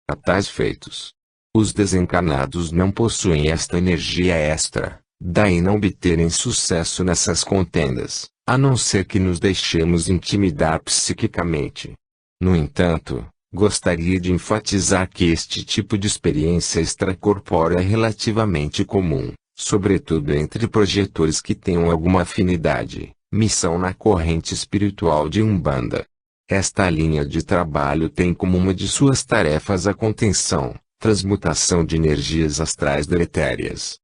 a tais feitos. Os desencarnados não possuem esta energia extra, daí não obterem sucesso nessas contendas, a não ser que nos deixemos intimidar psiquicamente. No entanto, gostaria de enfatizar que este tipo de experiência extracorpórea é relativamente comum, sobretudo entre projetores que tenham alguma afinidade, missão na corrente espiritual de Umbanda. Esta linha de trabalho tem como uma de suas tarefas a contenção, transmutação de energias astrais deletérias.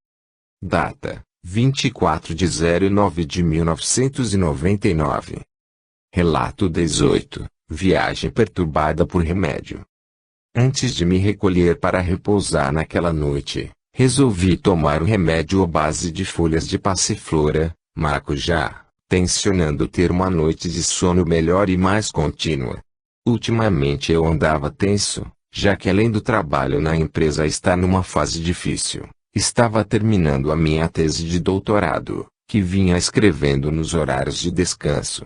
Data: 24/09 de 1999. Relato 18. Viagem perturbada por remédio. Antes de me recolher para repousar naquela noite, resolvi tomar o remédio à base de folhas de passiflora, maracujá, tencionando ter uma noite de sono melhor e mais contínua. Ultimamente eu andava tenso, já que além do trabalho na empresa estar numa fase difícil, estava terminando a minha tese de doutorado, que vinha escrevendo nos horários de descanso.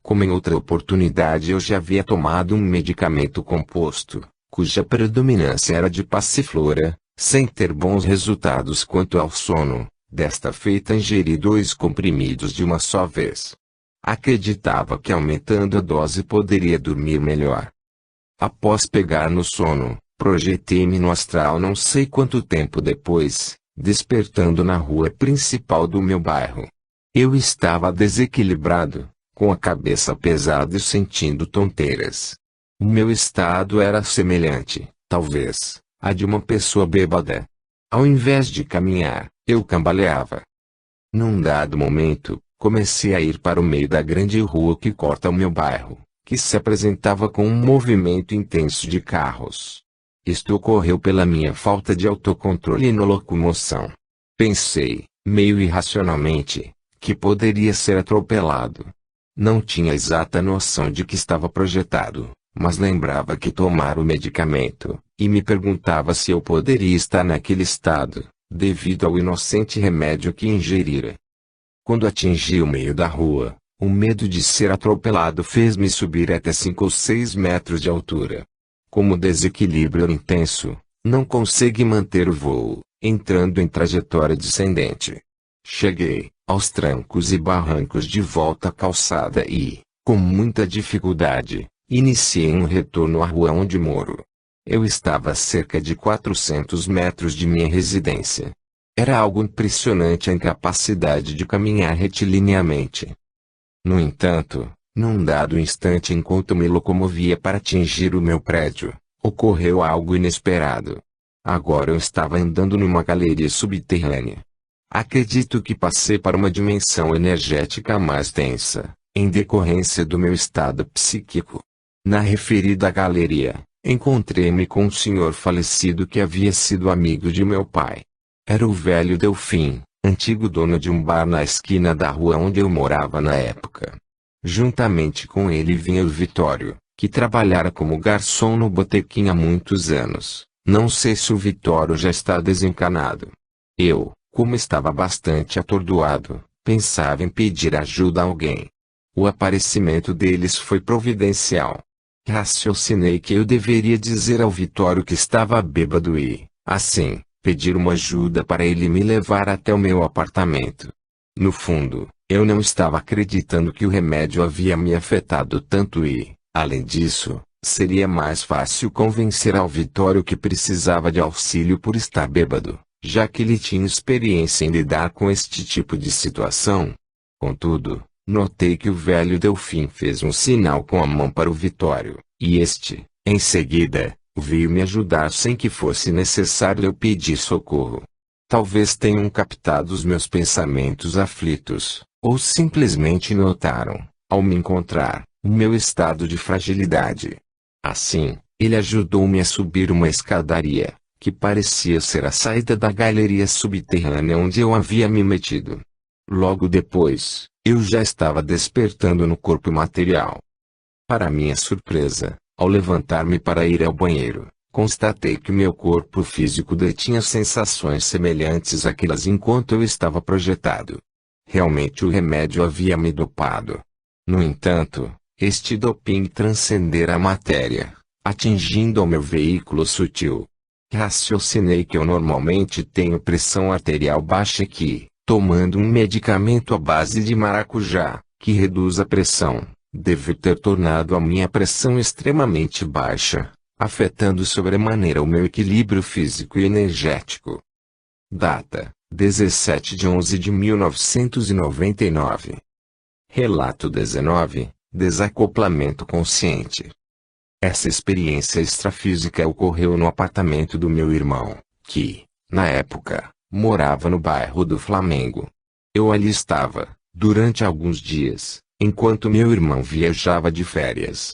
Como em outra oportunidade eu já havia tomado um medicamento composto, cuja predominância era de passiflora, sem ter bons resultados quanto ao sono, desta feita ingeri 2 comprimidos de uma só vez. Acreditava que aumentando a dose poderia dormir melhor. Após pegar no sono, projetei-me no astral não sei quanto tempo depois, despertando na rua principal do meu bairro. Eu estava desequilibrado, com a cabeça pesada e sentindo tonteiras. O meu estado era semelhante, talvez, a de uma pessoa bêbada. Ao invés de caminhar, eu cambaleava. Num dado momento, comecei a ir para o meio da grande rua que corta o meu bairro, que se apresentava com um movimento intenso de carros. Isto ocorreu pela minha falta de autocontrole na locomoção. Pensei, meio irracionalmente, que poderia ser atropelado. Não tinha exata noção de que estava projetado, mas lembrava que tomara o medicamento, e me perguntava se eu poderia estar naquele estado, devido ao inocente remédio que ingerira. Quando atingi o meio da rua, o medo de ser atropelado fez-me subir até 5 ou 6 metros de altura. Como o desequilíbrio era intenso, não consegui manter o voo, entrando em trajetória descendente. Cheguei, aos trancos e barrancos de volta à calçada e, com muita dificuldade, iniciei um retorno à rua onde moro. Eu estava a cerca de 400 metros de minha residência. Era algo impressionante a incapacidade de caminhar retilineinamente. No entanto, num dado instante enquanto me locomovia para atingir o meu prédio, ocorreu algo inesperado. Agora eu estava andando numa galeria subterrânea. Acredito que passei para uma dimensão energética mais densa, em decorrência do meu estado psíquico. Na referida galeria, encontrei-me com um senhor falecido que havia sido amigo de meu pai. Era o velho Delfim, antigo dono de um bar na esquina da rua onde eu morava na época. Juntamente com ele vinha o Vitório, que trabalhara como garçom no botequim há muitos anos. Não sei se o Vitório já está desencanado. Eu, como estava bastante atordoado, pensava em pedir ajuda a alguém. O aparecimento deles foi providencial. Raciocinei que eu deveria dizer ao Vitório que estava bêbado e, assim, pedir uma ajuda para ele me levar até o meu apartamento. No fundo, eu não estava acreditando que o remédio havia me afetado tanto e, além disso, seria mais fácil convencer ao Vitório que precisava de auxílio por estar bêbado, já que ele tinha experiência em lidar com este tipo de situação. Contudo, notei que o velho Delfim fez um sinal com a mão para o Vitório, e este, em seguida, veio me ajudar sem que fosse necessário eu pedir socorro. Talvez tenham captado os meus pensamentos aflitos, ou simplesmente notaram, ao me encontrar, o meu estado de fragilidade. Assim, ele ajudou-me a subir uma escadaria, que parecia ser a saída da galeria subterrânea onde eu havia me metido. Logo depois, eu já estava despertando no corpo material. Para minha surpresa, ao levantar-me para ir ao banheiro, constatei que meu corpo físico detinha sensações semelhantes àquelas enquanto eu estava projetado. Realmente o remédio havia me dopado. No entanto, este doping transcendera a matéria, atingindo ao meu veículo sutil. Raciocinei que eu normalmente tenho pressão arterial baixa e que, tomando um medicamento à base de maracujá, que reduz a pressão, deve ter tornado a minha pressão extremamente baixa, afetando sobremaneira o meu equilíbrio físico e energético. Data: 17 de 11 de 1999. Relato 19. Desacoplamento consciente. Essa experiência extrafísica ocorreu no apartamento do meu irmão, que, na época, morava no bairro do Flamengo. Eu ali estava, durante alguns dias, enquanto meu irmão viajava de férias.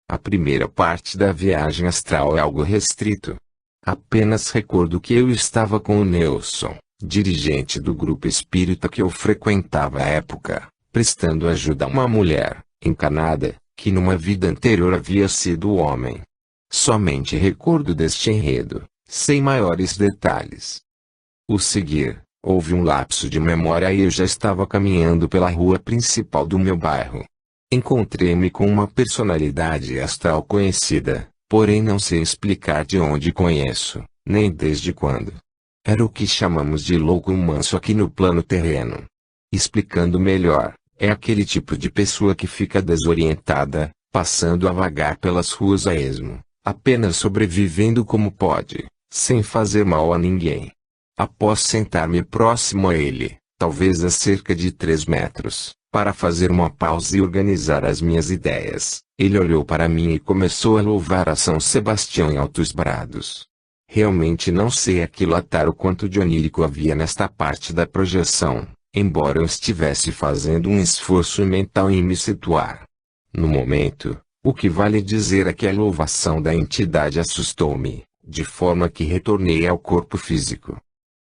A primeira parte da viagem astral é algo restrito. Apenas recordo que eu estava com o Nelson, dirigente do grupo espírita que eu frequentava à época, prestando ajuda a uma mulher, encanada, que numa vida anterior havia sido homem. Somente recordo deste enredo, sem maiores detalhes. O seguir, houve um lapso de memória e eu já estava caminhando pela rua principal do meu bairro. Encontrei-me com uma personalidade astral conhecida, porém não sei explicar de onde conheço, nem desde quando. Era o que chamamos de louco manso aqui no plano terreno. Explicando melhor, é aquele tipo de pessoa que fica desorientada, passando a vagar pelas ruas a esmo, apenas sobrevivendo como pode, sem fazer mal a ninguém. Após sentar-me próximo a ele, talvez a cerca de 3 metros, para fazer uma pausa e organizar as minhas ideias, ele olhou para mim e começou a louvar a São Sebastião em altos brados. Realmente não sei aquilatar o quanto de onírico havia nesta parte da projeção, embora eu estivesse fazendo um esforço mental em me situar. No momento, o que vale dizer é que a louvação da entidade assustou-me, de forma que retornei ao corpo físico.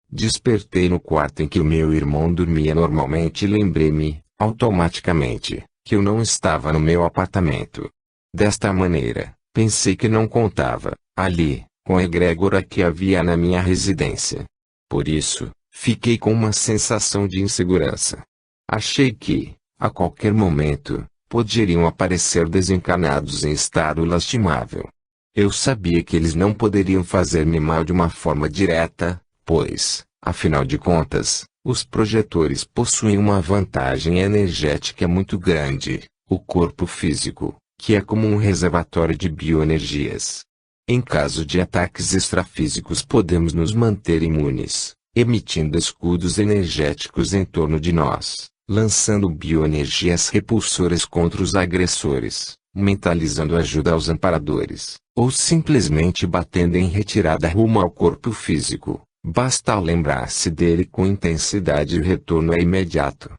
Despertei no quarto em que o meu irmão dormia normalmente e lembrei-me, automaticamente, que eu não estava no meu apartamento. Desta maneira, pensei que não contava, ali, com a egrégora que havia na minha residência. Por isso, fiquei com uma sensação de insegurança. Achei que, a qualquer momento, poderiam aparecer desencarnados em estado lastimável. Eu sabia que eles não poderiam fazer-me mal de uma forma direta, pois, afinal de contas, os projetores possuem uma vantagem energética muito grande, o corpo físico, que é como um reservatório de bioenergias. Em caso de ataques extrafísicos podemos nos manter imunes, emitindo escudos energéticos em torno de nós, lançando bioenergias repulsoras contra os agressores, mentalizando ajuda aos amparadores, ou simplesmente batendo em retirada rumo ao corpo físico. Basta lembrar-se dele com intensidade e o retorno é imediato.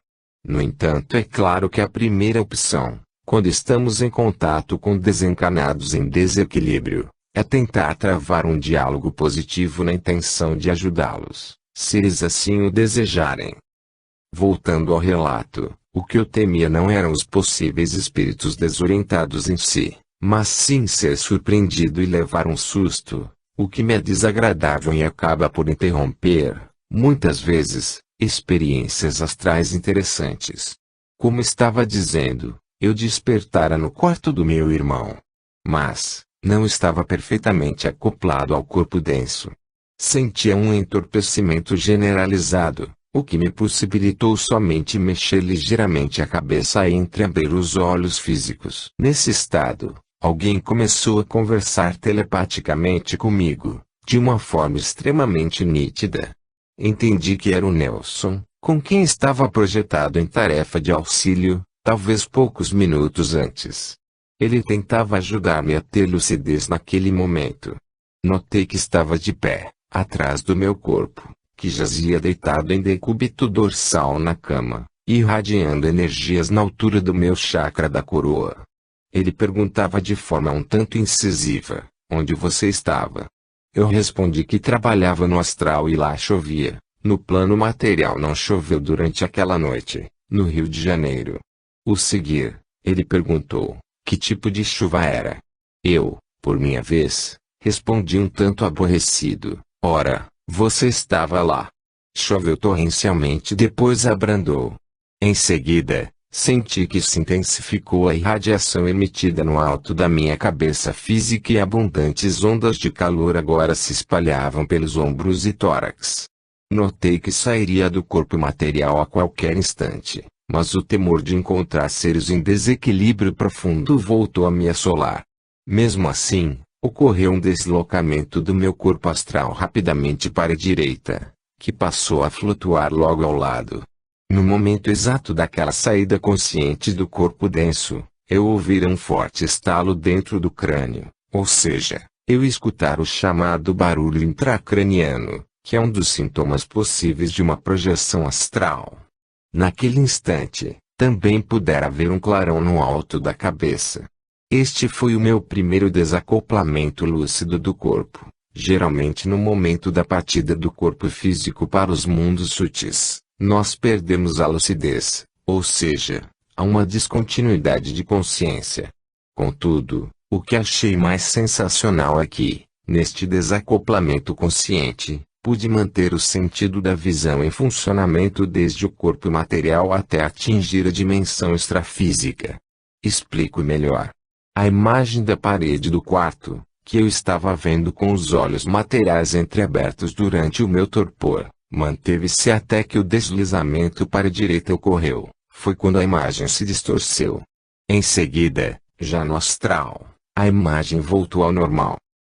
No entanto, é claro que a primeira opção, quando estamos em contato com desencarnados em desequilíbrio, é tentar travar um diálogo positivo na intenção de ajudá-los, se eles assim o desejarem. Voltando ao relato, o que eu temia não eram os possíveis espíritos desorientados em si, mas sim ser surpreendido e levar um susto, o que me é desagradável e acaba por interromper, muitas vezes, experiências astrais interessantes. Como estava dizendo, eu despertara no quarto do meu irmão. Mas, não estava perfeitamente acoplado ao corpo denso. Sentia um entorpecimento generalizado, o que me possibilitou somente mexer ligeiramente a cabeça e entreabrir os olhos físicos. Nesse estado, alguém começou a conversar telepaticamente comigo, de uma forma extremamente nítida. Entendi que era o Nelson, com quem estava projetado em tarefa de auxílio, talvez poucos minutos antes. Ele tentava ajudar-me a ter lucidez naquele momento. Notei que estava de pé, atrás do meu corpo, que jazia deitado em decúbito dorsal na cama, irradiando energias na altura do meu chakra da coroa. Ele perguntava de forma um tanto incisiva, onde você estava? Eu respondi que trabalhava no astral e lá chovia. No plano material não choveu durante aquela noite, no Rio de Janeiro. O seguir, ele perguntou, que tipo de chuva era? Eu, por minha vez, respondi um tanto aborrecido, ora, você estava lá. Choveu torrencialmente, depois abrandou. Em seguida, Senti que se intensificou a irradiação emitida no alto da minha cabeça física e abundantes ondas de calor agora se espalhavam pelos ombros e tórax. Notei que sairia do corpo material a qualquer instante, mas o temor de encontrar seres em desequilíbrio profundo voltou a me assolar. Mesmo assim, ocorreu um deslocamento do meu corpo astral rapidamente para a direita, que passou a flutuar logo ao lado. No momento exato daquela saída consciente do corpo denso, eu ouvira um forte estalo dentro do crânio, ou seja, eu escutar o chamado barulho intracraniano, que é um dos sintomas possíveis de uma projeção astral. Naquele instante, também pudera haver um clarão no alto da cabeça. Este foi o meu primeiro desacoplamento lúcido do corpo, geralmente no momento da partida do corpo físico para os mundos sutis. Nós perdemos a lucidez, ou seja, há uma descontinuidade de consciência. Contudo, o que achei mais sensacional é que, neste desacoplamento consciente, pude manter o sentido da visão em funcionamento desde o corpo material até atingir a dimensão extrafísica. Explico melhor. A imagem da parede do quarto, que eu estava vendo com os olhos materiais entreabertos durante o meu torpor, manteve-se até que o deslizamento para a direita ocorreu. Foi quando a imagem se distorceu. Em seguida, já no astral, a imagem voltou ao normal.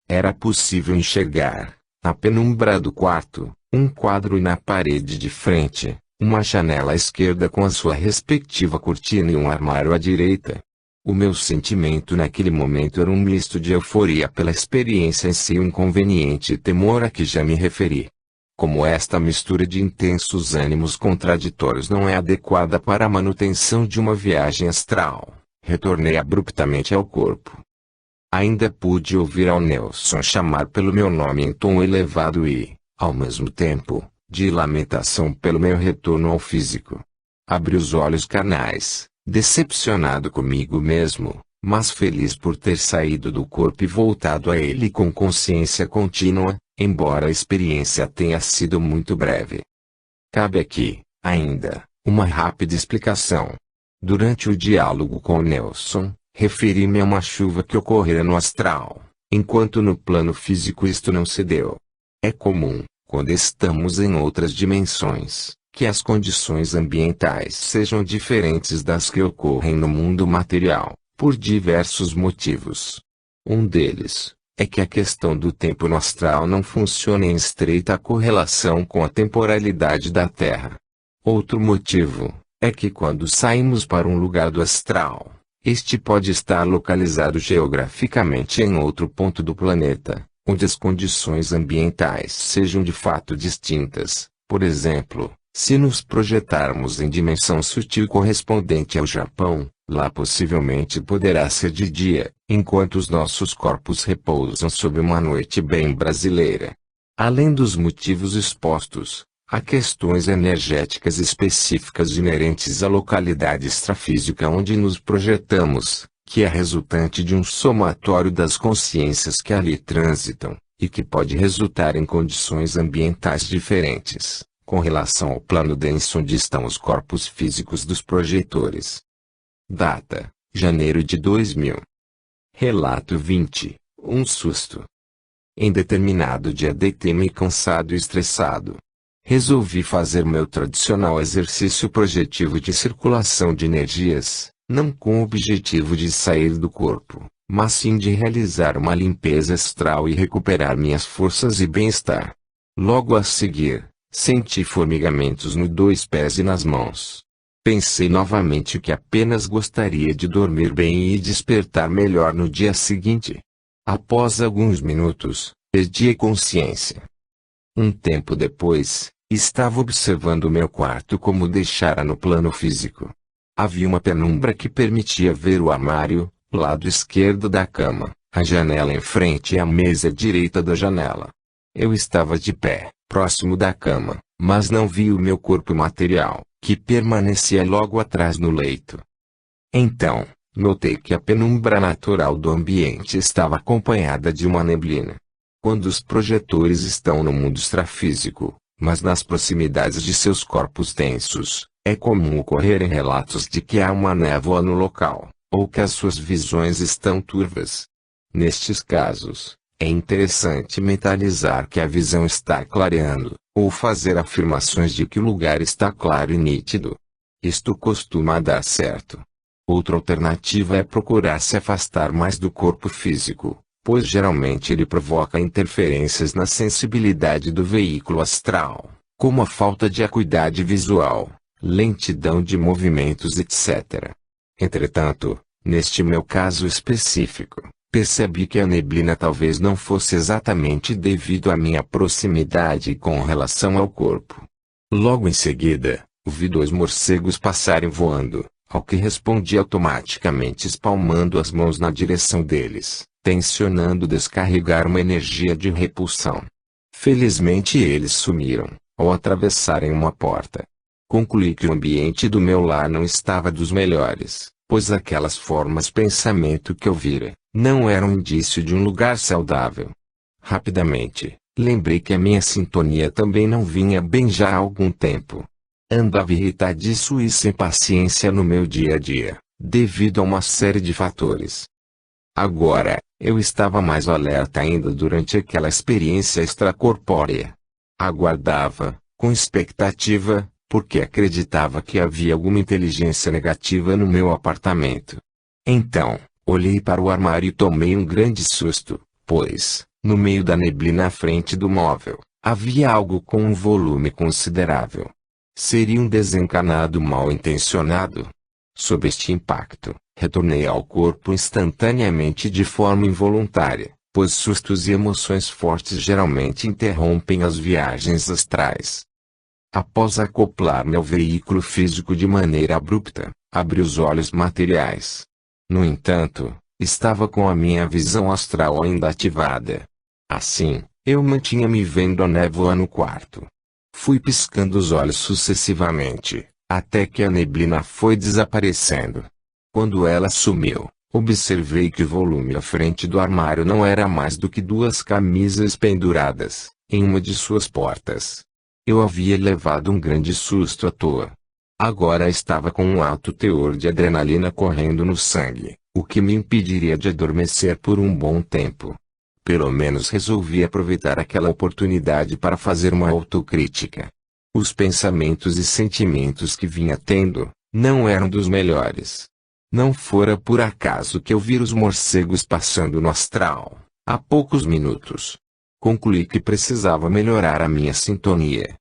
Era possível enxergar, na penumbra do quarto, um quadro e na parede de frente, uma janela à esquerda com a sua respectiva cortina e um armário à direita. O meu sentimento naquele momento era um misto de euforia pela experiência em si e um inconveniente temor a que já me referi. Como esta mistura de intensos ânimos contraditórios não é adequada para a manutenção de uma viagem astral, retornei abruptamente ao corpo. Ainda pude ouvir ao Nelson chamar pelo meu nome em tom elevado e, ao mesmo tempo, de lamentação pelo meu retorno ao físico. Abri os olhos carnais, decepcionado comigo mesmo, mas feliz por ter saído do corpo e voltado a ele com consciência contínua, embora a experiência tenha sido muito breve. Cabe aqui, ainda, uma rápida explicação. Durante o diálogo com Nelson, referi-me a uma chuva que ocorrera no astral, enquanto no plano físico isto não se deu. É comum, quando estamos em outras dimensões, que as condições ambientais sejam diferentes das que ocorrem no mundo material, por diversos motivos. Um deles é que a questão do tempo no astral não funciona em estreita correlação com a temporalidade da Terra. Outro motivo é que quando saímos para um lugar do astral, este pode estar localizado geograficamente em outro ponto do planeta, onde as condições ambientais sejam de fato distintas. Por exemplo, se nos projetarmos em dimensão sutil correspondente ao Japão, lá possivelmente poderá ser de dia, enquanto os nossos corpos repousam sob uma noite bem brasileira. Além dos motivos expostos, há questões energéticas específicas inerentes à localidade extrafísica onde nos projetamos, que é resultante de um somatório das consciências que ali transitam, e que pode resultar em condições ambientais diferentes, com relação ao plano denso onde estão os corpos físicos dos projetores. Data: janeiro de 2000. Relato 20. Um susto. Em determinado dia deitei-me cansado e estressado. Resolvi fazer meu tradicional exercício projetivo de circulação de energias, não com o objetivo de sair do corpo, mas sim de realizar uma limpeza astral e recuperar minhas forças e bem-estar. Logo a seguir, senti formigamentos nos dois pés e nas mãos. Pensei novamente que apenas gostaria de dormir bem e despertar melhor no dia seguinte. Após alguns minutos, perdi a consciência. Um tempo depois, estava observando meu quarto como deixara no plano físico. Havia uma penumbra que permitia ver o armário, lado esquerdo da cama, a janela em frente e a mesa direita da janela. Eu estava de pé, próximo da cama, mas não vi o meu corpo material, que permanecia logo atrás no leito. Então, notei que a penumbra natural do ambiente estava acompanhada de uma neblina. Quando os projetores estão no mundo extrafísico, mas nas proximidades de seus corpos densos, É comum ocorrerem relatos de que há uma névoa no local, ou que as suas visões estão turvas. Nestes casos, é interessante mentalizar que a visão está clareando, ou fazer afirmações de que o lugar está claro e nítido. Isto costuma dar certo. Outra alternativa é procurar se afastar mais do corpo físico, pois geralmente ele provoca interferências na sensibilidade do veículo astral, como a falta de acuidade visual, lentidão de movimentos, etc. Entretanto, neste meu caso específico, percebi que a neblina talvez não fosse exatamente devido à minha proximidade com relação ao corpo. Logo em seguida, vi 2 morcegos passarem voando, ao que respondi automaticamente espalmando as mãos na direção deles, tencionando descarregar uma energia de repulsão. Felizmente eles sumiram, ao atravessarem uma porta. Concluí que o ambiente do meu lar não estava dos melhores, pois aquelas formas de pensamento que eu vira, não eram indício de um lugar saudável. Rapidamente, lembrei que a minha sintonia também não vinha bem já há algum tempo. Andava irritadiço e sem paciência no meu dia a dia, devido a uma série de fatores. Agora, eu estava mais alerta ainda durante aquela experiência extracorpórea. Aguardava, com expectativa, porque acreditava que havia alguma inteligência negativa no meu apartamento. Então, olhei para o armário e tomei um grande susto, pois, no meio da neblina à frente do móvel, havia algo com um volume considerável. Seria um desencanado mal-intencionado? Sob este impacto, retornei ao corpo instantaneamente de forma involuntária, pois sustos e emoções fortes geralmente interrompem as viagens astrais. Após acoplar-me ao veículo físico de maneira abrupta, abri os olhos materiais. No entanto, estava com a minha visão astral ainda ativada. Assim, eu mantinha-me vendo a névoa no quarto. Fui piscando os olhos sucessivamente, até que a neblina foi desaparecendo. Quando ela sumiu, observei que o volume à frente do armário não era mais do que 2 camisas penduradas, em uma de suas portas. Eu havia levado um grande susto à toa. Agora estava com um alto teor de adrenalina correndo no sangue, o que me impediria de adormecer por um bom tempo. Pelo menos resolvi aproveitar aquela oportunidade para fazer uma autocrítica. Os pensamentos e sentimentos que vinha tendo, não eram dos melhores. Não fora por acaso que eu vira os morcegos passando no astral, há poucos minutos. Concluí que precisava melhorar a minha sintonia.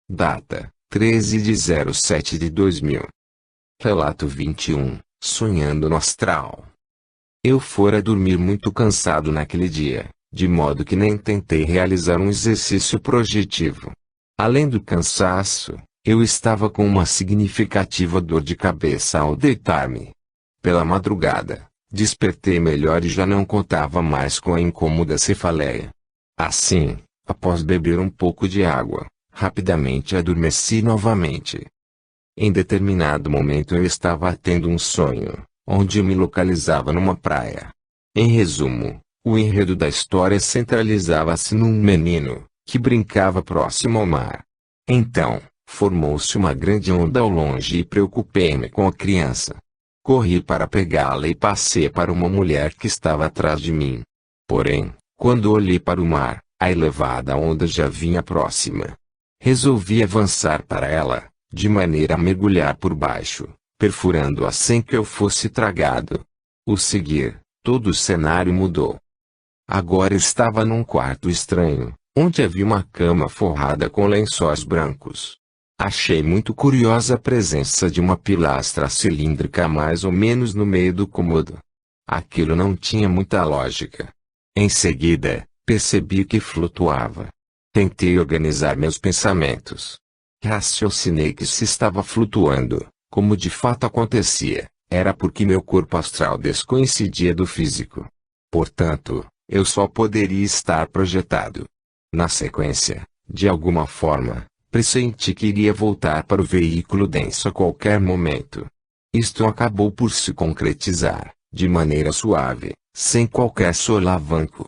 Data: 13/07/2000. Relato 21, Sonhando no Astral. Eu fora dormir muito cansado naquele dia, de modo que nem tentei realizar um exercício projetivo. Além do cansaço, eu estava com uma significativa dor de cabeça ao deitar-me. Pela madrugada, despertei melhor e já não contava mais com a incômoda cefaleia. Assim, após beber um pouco de água, rapidamente adormeci novamente. Em determinado momento eu estava tendo um sonho, onde me localizava numa praia. Em resumo, o enredo da história centralizava-se num menino, que brincava próximo ao mar. Então, formou-se uma grande onda ao longe e preocupei-me com a criança. Corri para pegá-la e passei para uma mulher que estava atrás de mim. Porém, quando olhei para o mar, a elevada onda já vinha próxima. Resolvi avançar para ela, de maneira a mergulhar por baixo, perfurando-a sem que eu fosse tragado. O seguir, todo o cenário mudou. Agora estava num quarto estranho, onde havia uma cama forrada com lençóis brancos. Achei muito curiosa a presença de uma pilastra cilíndrica mais ou menos no meio do cômodo. Aquilo não tinha muita lógica. Em seguida, percebi que flutuava. Tentei organizar meus pensamentos. Raciocinei que se estava flutuando, como de fato acontecia, era porque meu corpo astral descoincidia do físico. Portanto, eu só poderia estar projetado. Na sequência, de alguma forma, pressenti que iria voltar para o veículo denso a qualquer momento. Isto acabou por se concretizar, de maneira suave, sem qualquer solavanco.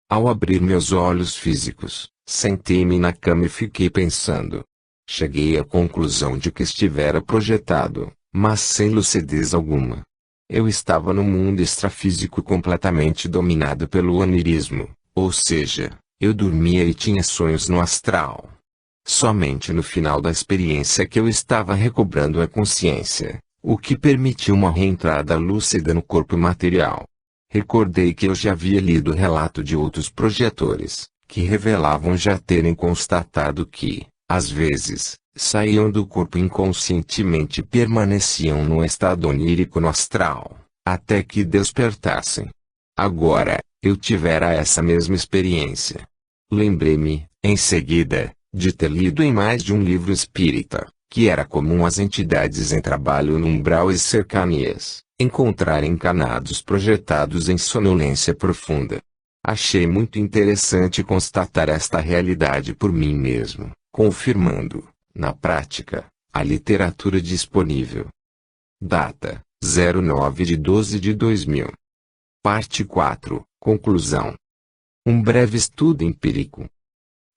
Ao abrir meus olhos físicos, sentei-me na cama e fiquei pensando. Cheguei à conclusão de que estivera projetado, mas sem lucidez alguma. Eu estava no mundo extrafísico completamente dominado pelo onirismo, ou seja, eu dormia e tinha sonhos no astral. Somente no final da experiência que eu estava recobrando a consciência, o que permitiu uma reentrada lúcida no corpo material. Recordei que eu já havia lido o relato de outros projetores, que revelavam já terem constatado que, às vezes, saíam do corpo inconscientemente e permaneciam no estado onírico no astral, até que despertassem. Agora, eu tivera essa mesma experiência. Lembrei-me, em seguida, de ter lido em mais de um livro espírita, que era comum às entidades em trabalho no umbral e cercanias, encontrar encanados projetados em sonolência profunda. Achei muito interessante constatar esta realidade por mim mesmo, confirmando, na prática, a literatura disponível. Data: 09/12/2000. Parte 4, Conclusão. Um breve estudo empírico.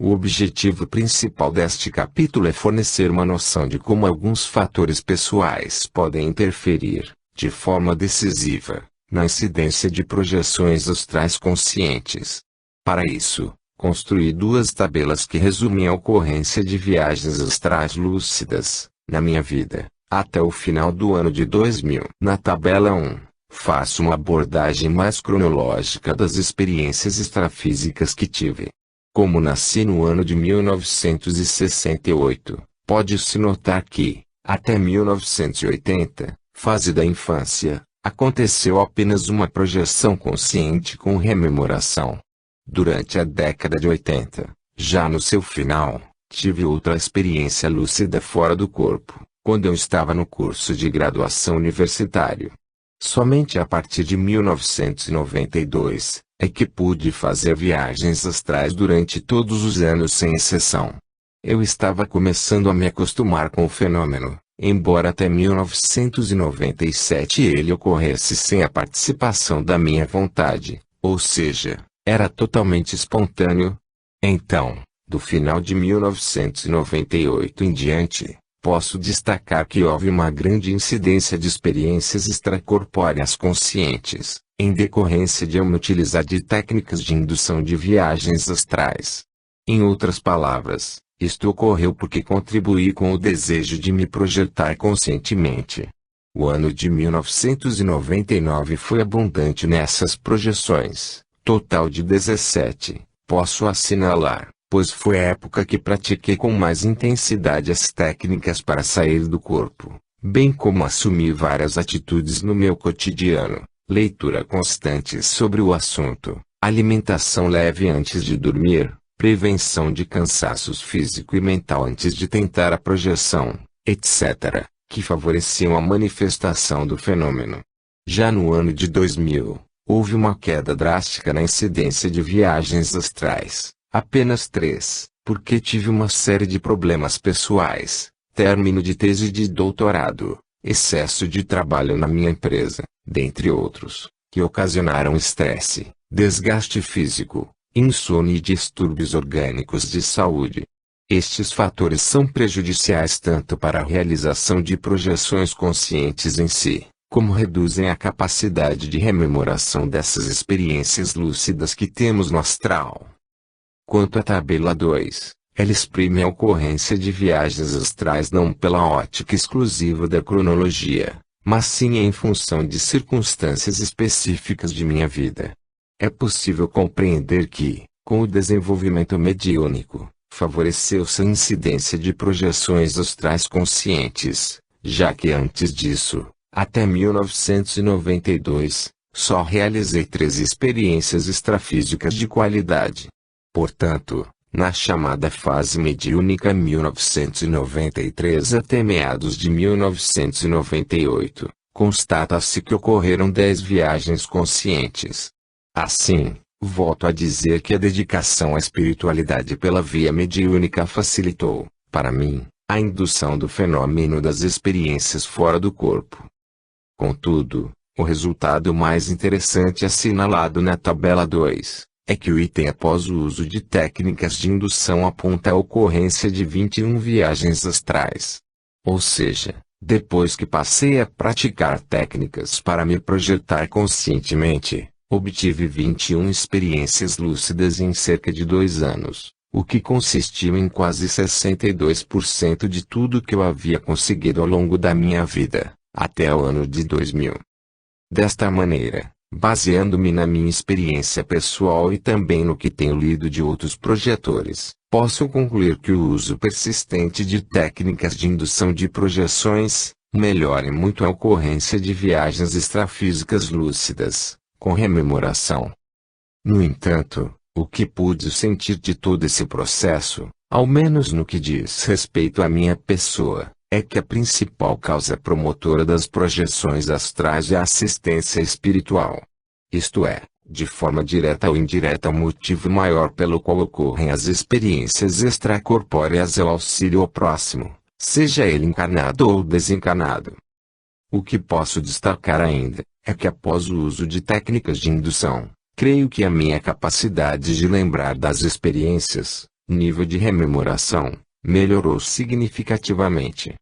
O objetivo principal deste capítulo é fornecer uma noção de como alguns fatores pessoais podem interferir, de forma decisiva, na incidência de projeções astrais conscientes. Para isso, construí duas tabelas que resumem a ocorrência de viagens astrais lúcidas, na minha vida, até o final do ano de 2000. Na tabela 1, faço uma abordagem mais cronológica das experiências extrafísicas que tive. Como nasci no ano de 1968, pode-se notar que, até 1980, fase da infância, aconteceu apenas uma projeção consciente com rememoração. Durante a década de 80, já no seu final, tive outra experiência lúcida fora do corpo, quando eu estava no curso de graduação universitário. Somente a partir de 1992, é que pude fazer viagens astrais durante todos os anos sem exceção. Eu estava começando a me acostumar com o fenômeno, embora até 1997 ele ocorresse sem a participação da minha vontade, ou seja, era totalmente espontâneo. Então, do final de 1998 em diante, posso destacar que houve uma grande incidência de experiências extracorpóreas conscientes, em decorrência de eu me utilizar de técnicas de indução de viagens astrais. Em outras palavras, isto ocorreu porque contribuí com o desejo de me projetar conscientemente. O ano de 1999 foi abundante nessas projeções, total de 17, posso assinalar, pois foi a época que pratiquei com mais intensidade as técnicas para sair do corpo, bem como assumi várias atitudes no meu cotidiano. Leitura constante sobre o assunto, alimentação leve antes de dormir, prevenção de cansaços físico e mental antes de tentar a projeção, etc., que favoreciam a manifestação do fenômeno. Já no ano de 2000, houve uma queda drástica na incidência de viagens astrais, apenas 3, porque tive uma série de problemas pessoais, término de tese de doutorado, excesso de trabalho na minha empresa, dentre outros, que ocasionaram estresse, desgaste físico, insônia e distúrbios orgânicos de saúde. Estes fatores são prejudiciais tanto para a realização de projeções conscientes em si, como reduzem a capacidade de rememoração dessas experiências lúcidas que temos no astral. Quanto à tabela 2, ela exprime a ocorrência de viagens astrais não pela ótica exclusiva da cronologia, mas sim em função de circunstâncias específicas de minha vida. É possível compreender que, com o desenvolvimento mediúnico, favoreceu-se a incidência de projeções astrais conscientes, já que antes disso, até 1992, só realizei 3 experiências extrafísicas de qualidade. Portanto, na chamada fase mediúnica 1993 até meados de 1998, constata-se que ocorreram 10 viagens conscientes. Assim, volto a dizer que a dedicação à espiritualidade pela via mediúnica facilitou, para mim, a indução do fenômeno das experiências fora do corpo. Contudo, o resultado mais interessante assinalado na tabela 2, é que o item após o uso de técnicas de indução aponta a ocorrência de 21 viagens astrais. Ou seja, depois que passei a praticar técnicas para me projetar conscientemente, obtive 21 experiências lúcidas em cerca de 2 anos, o que consistiu em quase 62% de tudo que eu havia conseguido ao longo da minha vida, até o ano de 2000. Desta maneira, baseando-me na minha experiência pessoal e também no que tenho lido de outros projetores, posso concluir que o uso persistente de técnicas de indução de projeções melhora muito a ocorrência de viagens extrafísicas lúcidas, com rememoração. No entanto, o que pude sentir de todo esse processo, ao menos no que diz respeito à minha pessoa, é que a principal causa promotora das projeções astrais é a assistência espiritual. Isto é, de forma direta ou indireta, o motivo maior pelo qual ocorrem as experiências extracorpóreas é o auxílio ao próximo, seja ele encarnado ou desencarnado. O que posso destacar ainda, é que após o uso de técnicas de indução, creio que a minha capacidade de lembrar das experiências, nível de rememoração, melhorou significativamente.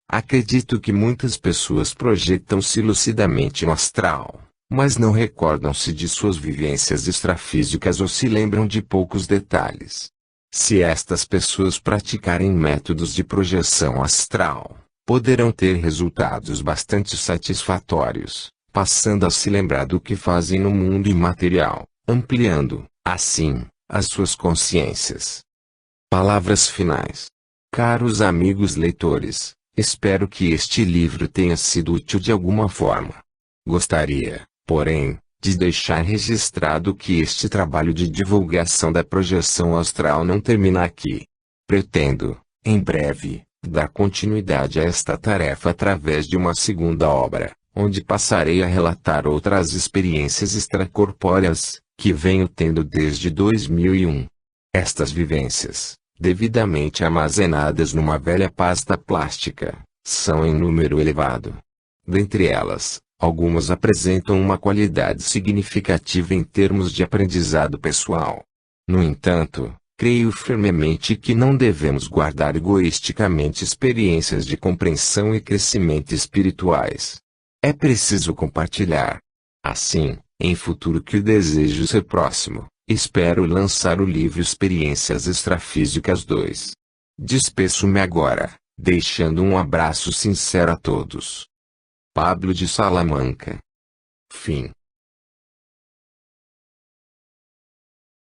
Acredito que muitas pessoas projetam-se lucidamente no astral, mas não recordam-se de suas vivências extrafísicas ou se lembram de poucos detalhes. Se estas pessoas praticarem métodos de projeção astral, poderão ter resultados bastante satisfatórios, passando a se lembrar do que fazem no mundo imaterial, ampliando, assim, as suas consciências. Palavras finais. Caros amigos leitores, espero que este livro tenha sido útil de alguma forma. Gostaria, porém, de deixar registrado que este trabalho de divulgação da projeção astral não termina aqui. Pretendo, em breve, dar continuidade a esta tarefa através de uma segunda obra, onde passarei a relatar outras experiências extracorpóreas, que venho tendo desde 2001. Estas vivências, devidamente armazenadas numa velha pasta plástica, são em número elevado. Dentre elas, algumas apresentam uma qualidade significativa em termos de aprendizado pessoal. No entanto, creio firmemente que não devemos guardar egoisticamente experiências de compreensão e crescimento espirituais. É preciso compartilhar. Assim, em futuro que desejo ser próximo, espero lançar o livro Experiências Extrafísicas 2. Despeço-me agora, deixando um abraço sincero a todos. Pablo de Salamanca. Fim.